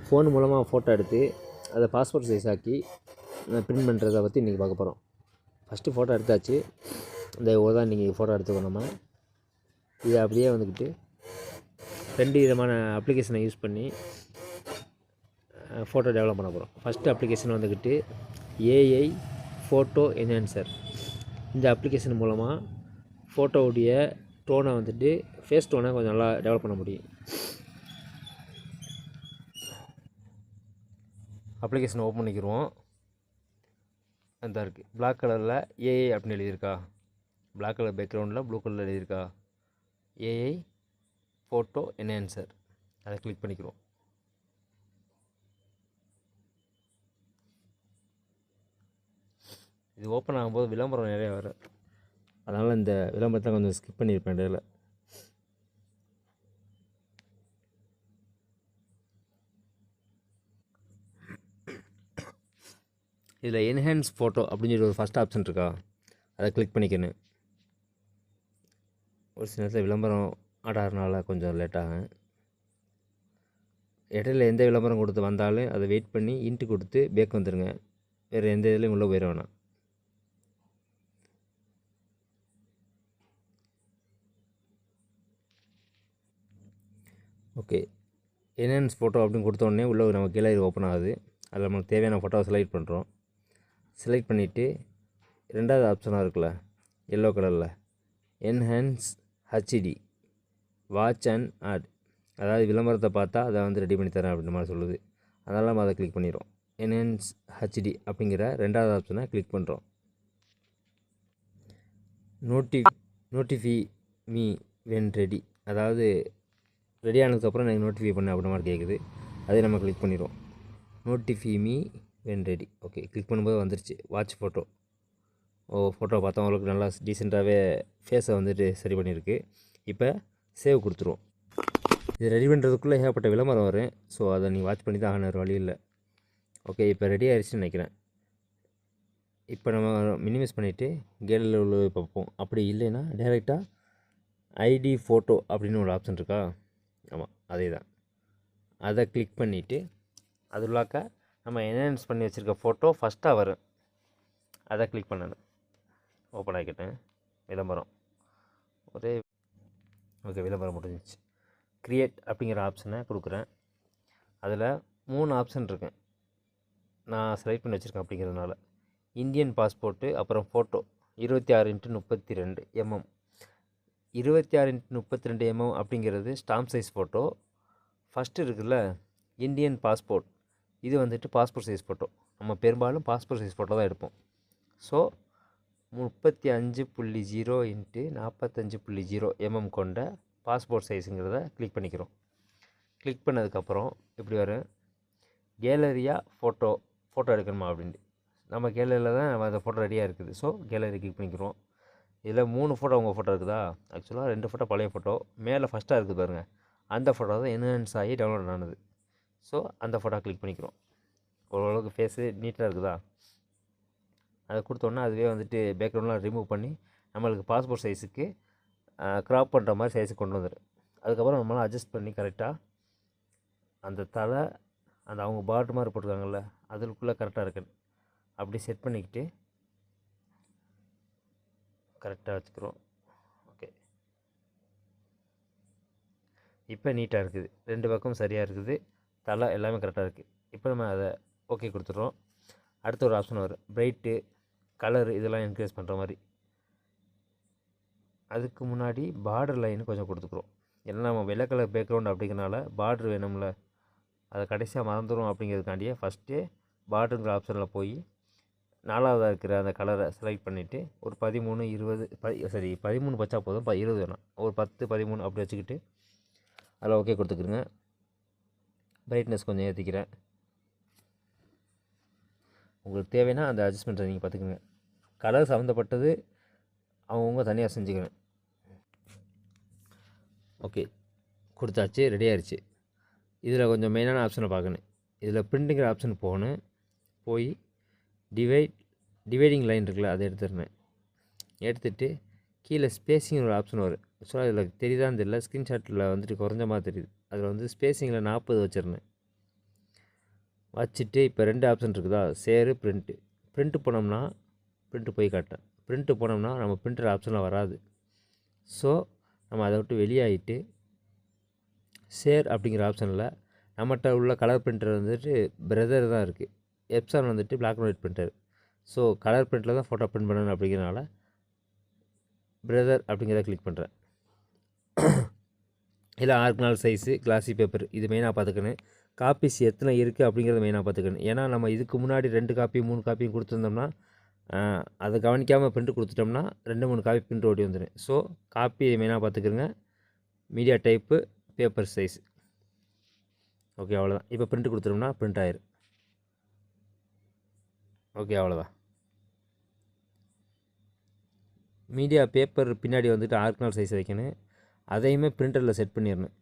Phone மூலமாக photo எடுத்து அதை பாஸ்போர்ட் சைஸ் ஆக்கி பிரிண்ட் பண்ணுறதை பற்றி இன்றைக்கி பார்க்க போகிறோம். ஃபஸ்ட்டு ஃபோட்டோ எடுத்தாச்சு. இந்த தான் இன்றைக்கி ஃபோட்டோ எடுத்துக்கோ. நம்ம இதை அப்படியே வந்துக்கிட்டு 2 விதமான அப்ளிகேஷனை யூஸ் பண்ணி ஃபோட்டோ டெவலப் பண்ண போகிறோம். ஃபஸ்ட்டு அப்ளிகேஷன் வந்துக்கிட்டு ஏஐ ஃபோட்டோ என்ஹான்சர். இந்த அப்ளிகேஷன் மூலமாக ஃபோட்டோவுடைய டோனை வந்துட்டு ஃபேஸ் டோனை கொஞ்சம் நல்லா டெவலப் பண்ண முடியும். அப்ளிகேஷனை ஓப்பன் பண்ணிக்கிடுவோம். அந்த இருக்குது பிளாக் கலரில் ஏஐ அப்படின்னு எழுதியிருக்கா, பிளாக் கலர் பேக்ரவுண்டில் ப்ளூ கலரில் எழுதியிருக்கா ஏஐ ஃபோட்டோ என்ஹான்சர். அதை கிளிக் பண்ணிக்கிறோம். இது ஓப்பன் ஆகும்போது விளம்பரம் நிறையா வரும். அதனால் இந்த விளம்பரத்தை கொஞ்சம் ஸ்கிப் பண்ணியிருப்பேன் இடையில. இதில் என்ஹான்ஸ் ஃபோட்டோ அப்படின்னு சொல்லி ஒரு ஃபஸ்ட் ஆப்ஷன் இருக்கா, அதை கிளிக் பண்ணிக்கணும். ஒரு சில நேரத்தில் விளம்பரம் ஆடாதனால கொஞ்சம் லேட்டாகும். இடையில எந்த விளம்பரம் கொடுத்து வந்தாலும் அதை வெயிட் பண்ணி இன்ட்டு கொடுத்து பேக் வந்துடுங்க. வேறு எந்த இதுலேயும் உள்ளே போயிட வேணாம். ஓகே, என்ஹான்ஸ் ஃபோட்டோ அப்படின்னு கொடுத்தோடனே உள்ளே நம்ம கேலரி ஓப்பன் ஆகுது. அதில் நமக்கு தேவையான ஃபோட்டோவை செலக்ட் பண்ணுறோம். செலக்ட் பண்ணிவிட்டு 2வது ஆப்ஷனாக இருக்குல்ல எல்லோ கலரில் enhance HD watch and ad, அதாவது விளம்பரத்தை பார்த்தா அதை வந்து ரெடி பண்ணி தரேன் அப்படின்ற மாதிரி சொல்லுது. அதனால் நம்ம அதை கிளிக் பண்ணிடுறோம். என்ஹான்ஸ் ஹச்டி அப்படிங்கிற 2வது ஆப்ஷனை கிளிக் பண்ணுறோம். நோட்டிஃபை மீ வென் ரெடி, அதாவது ரெடி ஆனதுக்கப்புறம் எனக்கு நோட்டிஃபை பண்ண அப்படின்ற மாதிரி கேட்குது. அதை நம்ம கிளிக் பண்ணிடுவோம். Notify me when ready. Okay, click பண்ணும்போது வந்துருச்சு வாட்ச் ஃபோட்டோ. ஃபோட்டோ பார்த்தவங்களுக்கு நல்லா டீசெண்டாகவே ஃபேஸை வந்துட்டு சரி பண்ணியிருக்கு. இப்போ சேவ் கொடுத்துருவோம். இது ரெடி பண்ணுறதுக்குள்ளே ஏகப்பட்ட விளம்பரம் வரும். ஸோ அதை நீ வாட்ச் பண்ணி தான் ஆகணும், வேறு வழி இல்லை. ஓகே, இப்போ ரெடி ஆகிடுச்சுன்னு நினைக்கிறேன். இப்போ நம்ம மினிமைஸ் பண்ணிவிட்டு கேலரியில் உள்ள பார்ப்போம். அப்படி இல்லைன்னா டேரெக்டாக ஐடி ஃபோட்டோ அப்படின்னு ஒரு ஆப்ஷன் இருக்கா, ஆமாம் அதே தான். அதை கிளிக் பண்ணிவிட்டு அது உள்ளாக்க நம்ம என்ஹான்ஸ் பண்ணி வச்சுருக்க ஃபோட்டோ ஃபஸ்ட்டாக வரும். அதை கிளிக் பண்ணணும். ஓப்பன் ஆகிக்கிட்டேன். விளம்பரம் ஓகே, விளம்பரம் முடிஞ்சிச்சு. க்ரியேட் அப்படிங்கிற ஆப்ஷனை கொடுக்குறேன். அதில் 3 ஆப்ஷன் இருக்கேன். நான் செலக்ட் பண்ணி வச்சுருக்கேன் அப்படிங்கிறதுனால இந்தியன் பாஸ்போர்ட்டு, அப்புறம் photo 26x32 mm. 26x32 mm அப்படிங்கிறது ஸ்டாம்ப் சைஸ் ஃபோட்டோ. ஃபஸ்ட்டு இருக்குல்ல இந்தியன் பாஸ்போர்ட், இது வந்துட்டு பாஸ்போர்ட் சைஸ் ஃபோட்டோ. நம்ம பெரும்பாலும் பாஸ்போர்ட் சைஸ் ஃபோட்டோ தான் எடுப்போம். ஸோ 35.0 x 45.0 mm கொண்ட பாஸ்போர்ட் சைஸுங்கிறத கிளிக் பண்ணிக்கிறோம். கிளிக் பண்ணதுக்கப்புறம் இப்படி வரும், கேலரியாக ஃபோட்டோ எடுக்கணுமா அப்படின்ட்டு. நம்ம கேலரியில் தான் நம்ம அந்த ஃபோட்டோ ரெடியாக இருக்குது. ஸோ கேலரி கிளிக் பண்ணிக்கிறோம். இதில் 3 ஃபோட்டோ உங்கள் ஃபோட்டோ இருக்குதா, ஆக்சுவலாக 2 ஃபோட்டோ பழைய ஃபோட்டோ. மேலே ஃபஸ்ட்டாக இருக்குது பாருங்கள், அந்த ஃபோட்டோ தான் என்ஹான்ஸ் ஆகி டவுன்லோட் ஆனது. ஸோ அந்த ஃபோட்டோ கிளிக் பண்ணிக்கிறோம். ஓரளவுக்கு ஃபேஸு நீட்டாக இருக்குதா, அதை கொடுத்தோன்னா அதுவே வந்துட்டு பேக்ரவுண்ட்லாம் ரிமூவ் பண்ணி நம்மளுக்கு பாஸ்போர்ட் சைஸுக்கு க்ராப் பண்ணுற மாதிரி சைஸுக்கு கொண்டு வந்துடும். அதுக்கப்புறம் நம்மளால் அட்ஜஸ்ட் பண்ணி கரெக்டாக அந்த தலை அந்த அவங்க பார்டர் மாதிரி போட்டிருக்காங்கல்ல அதுக்குள்ளே கரெக்டாக இருக்குன்னு அப்படி செட் பண்ணிக்கிட்டு கரெக்டாக வச்சுக்கிறோம். ஓகே, இப்போ நீட்டாக இருக்குது. 2 பக்கம் சரியாக இருக்குது. தலை எல்லாமே கரெக்டாக இருக்குது. இப்போ நம்ம அதை ஓகே கொடுத்துட்றோம். அடுத்த ஒரு ஆப்ஷன் வரும், பிரைட்டு கலரு இதெல்லாம் என்கரேஜ் பண்ணுற மாதிரி. அதுக்கு முன்னாடி பார்டர் லைனு கொஞ்சம் கொடுத்துக்குறோம். ஏன்னா நம்ம வெள்ளை கலர் பேக்ரவுண்ட் அப்படிங்கிறனால பார்டர் வேணும்ல, அதை கடைசியாக மறந்துடும் அப்படிங்கிறதுக்காண்டியே ஃபஸ்ட்டே பார்டருங்கிற ஆப்ஷனில் போய் 4வதாக இருக்கிற அந்த கலரை செலக்ட் பண்ணிவிட்டு ஒரு 13, 20 13 வச்சா போதும், 20 வேணாம், ஒரு 10, 13 அப்படி வச்சுக்கிட்டு அதில் ஓகே கொடுத்துக்குறேங்க. பிரைட்னஸ் கொஞ்சம் ஏற்றிக்கிறேன். உங்களுக்கு தேவைன்னா அந்த அட்ஜஸ்ட்மெண்ட்டை நீங்கள் பார்த்துக்குங்க. கலர் சம்மந்தப்பட்டது அவங்கவுங்க தனியாக செஞ்சுக்கணும். ஓகே கொடுத்தாச்சு, ரெடி ஆயிடுச்சு. இதில் கொஞ்சம் மெயினான ஆப்ஷனை பார்க்கணும். இதில் பிரிண்டிங்கிற ஆப்ஷன் போகணும். போய் டிவைடிங் லைன் இருக்குல்ல அதை எடுத்துருந்தேன். எடுத்துகிட்டு கீழே ஸ்பேஸிங் ஒரு ஆப்ஷன் வரும். ஸோ அதில் தெரியுதான்னு தெரியல, ஸ்க்ரீன்ஷாட்டில் வந்துட்டு குறைஞ்ச மாதிரி தெரியுது. அதில் வந்து ஸ்பேஸிங்கில் 40 வச்சுருந்தேன். வச்சுட்டு இப்போ 2 ஆப்ஷன் இருக்குதா, ஷேரு, பிரிண்ட்டு. பிரிண்ட்டு போனோம்னா பிரிண்ட்டு போய் காட்டேன். பிரிண்ட்டு போனோம்னா நம்ம பிரிண்டர் ஆப்ஷனில் வராது. ஸோ நம்ம அதை விட்டு வெளியாகிட்டு ஷேர் அப்படிங்கிற ஆப்ஷனில் நம்மகிட்ட உள்ள கலர் பிரிண்டர் வந்துட்டு பிரதர் தான் இருக்குது. எப்சான் வந்துட்டு black and white printer. So colour பிரிண்டில் தான் ஃபோட்டோ பிரிண்ட் பண்ணணும் அப்படிங்கிறனால பிரதர் அப்படிங்கிறத கிளிக் பண்ணுறேன். இல்லை ஆர்கனால் சைஸு, கிளாசி பேப்பர் இது மெயினாக பார்த்துக்கணும். காப்பீஸ் எத்தனை இருக்குது அப்படிங்கிறத மெயினாக பார்த்துக்கணும். ஏன்னா நம்ம இதுக்கு முன்னாடி 2 காப்பி 3 காப்பியும் கொடுத்துருந்தோம்னா அதை கவனிக்காமல் பிரிண்ட் கொடுத்துட்டோம்னா 2-3 காப்பி பிரிண்ட் ஓடி வந்துடும். ஸோ காப்பி மெயினாக பார்த்துக்குங்க. Media type, paper size. Okay, அவ்வளோதான். இப்போ பிரிண்ட் கொடுத்துட்டோம்னா பிரிண்ட் ஆயிரும். ஓகே, அவ்வளோதான். மீடியா பேப்பர் பின்னாடி வந்துட்டு ஆர்கனால் சைஸ் வைக்கணும். அதையுமே பிரிண்டரில் செட் பண்ணிடணும்.